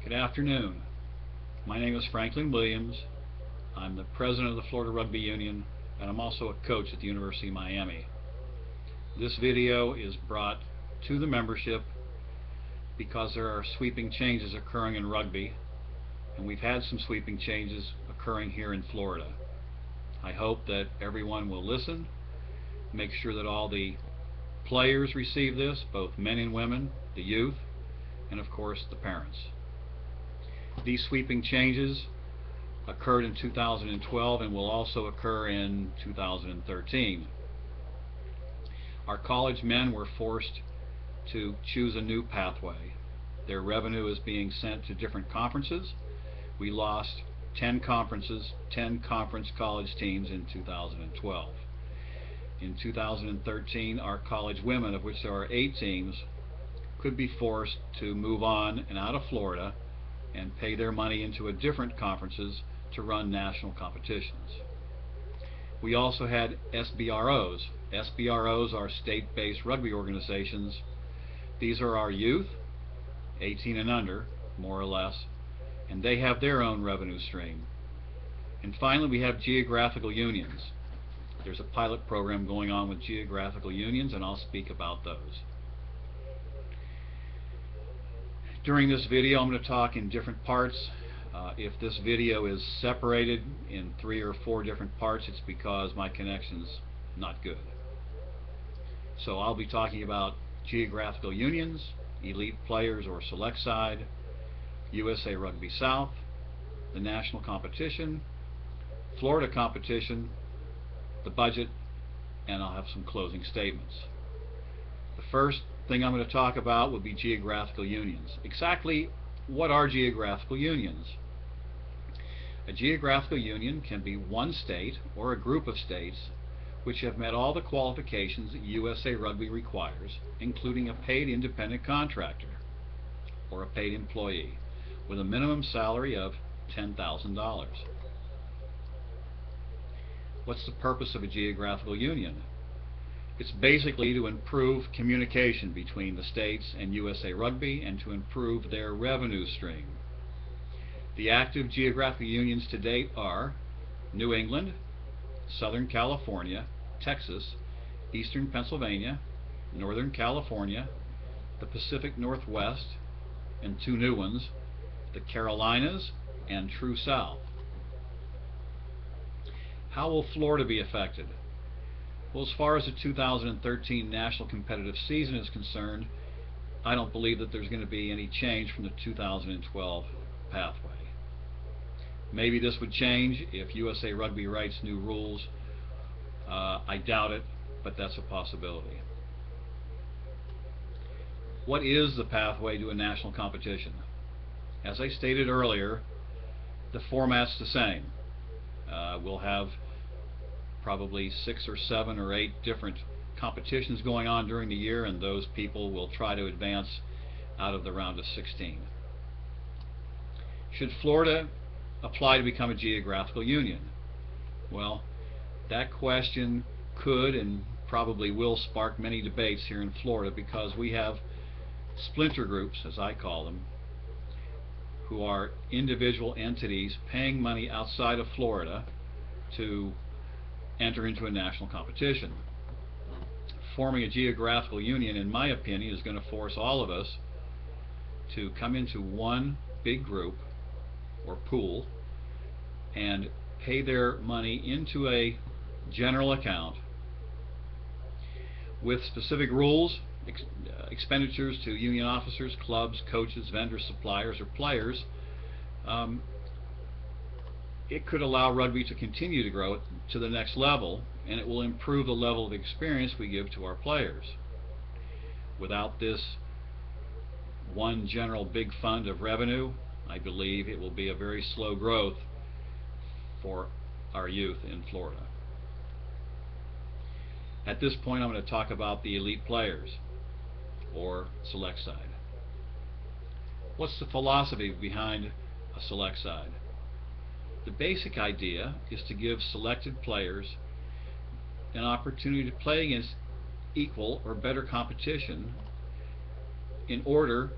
Good afternoon. My name is Franklin Williams. I'm the president of the Florida Rugby Union, and I'm also a coach at the University of Miami. This video is brought to the membership because there are sweeping changes occurring in rugby, and we've had some sweeping changes occurring here in Florida. I hope that everyone will listen, make sure that all the players receive this, both men and women, the youth, and of course the parents. These sweeping changes occurred in 2012 and will also occur in 2013. Our college men were forced to choose a new pathway. Their revenue is being sent to different conferences. We lost 10 conferences, 10 conference college teams in 2012. In 2013, our college women, of which there are 8 teams, could be forced to move on and out of Florida and pay their money into a different conferences to run national competitions. We also had SBROs. SBROs are state-based rugby organizations. These are our youth, 18 and under, more or less, and they have their own revenue stream. And finally, we have geographical unions. There's a pilot program going on with geographical unions, and I'll speak about those. During this video, I'm going to talk in different parts. If this video is separated in 3 or 4 different parts, it's because my connection's not good. So I'll be talking about geographical unions, elite players or select side, USA Rugby South, the national competition, Florida competition, the budget, and I'll have some closing statements. The first thing I'm going to talk about will be geographical unions. Exactly what are geographical unions? A geographical union can be one state or a group of states which have met all the qualifications that USA Rugby requires, including a paid independent contractor or a paid employee with a minimum salary of $10,000. What's the purpose of a geographical union? It's basically to improve communication between the states and USA Rugby and to improve their revenue stream. The active geographical unions to date are New England, Southern California, Texas, Eastern Pennsylvania, Northern California, the Pacific Northwest, and 2 new ones, the Carolinas and True South. How will Florida be affected? Well, as far as the 2013 national competitive season is concerned, I don't believe that there's going to be any change from the 2012 pathway. Maybe this would change if USA Rugby writes new rules. I doubt it, but that's a possibility. What is the pathway to a national competition? As I stated earlier, the format's the same. We'll have probably 6 or 7 or 8 different competitions going on during the year, and those people will try to advance out of the round of 16. Should Florida apply to become a geographical union? Well, that question could and probably will spark many debates here in Florida, because we have splinter groups, as I call them, who are individual entities paying money outside of Florida to enter into a national competition. Forming a geographical union, in my opinion, is going to force all of us to come into one big group or pool and pay their money into a general account with specific rules, expenditures to union officers, clubs, coaches, vendors, suppliers, or players. It could allow rugby to continue to grow to the next level, and it will improve the level of experience we give to our players. Without this one general big fund of revenue, I believe it will be a very slow growth for our youth in Florida. At this point, I'm going to talk about the elite players, or select side. What's the philosophy behind a select side? The basic idea is to give selected players an opportunity to play against equal or better competition in order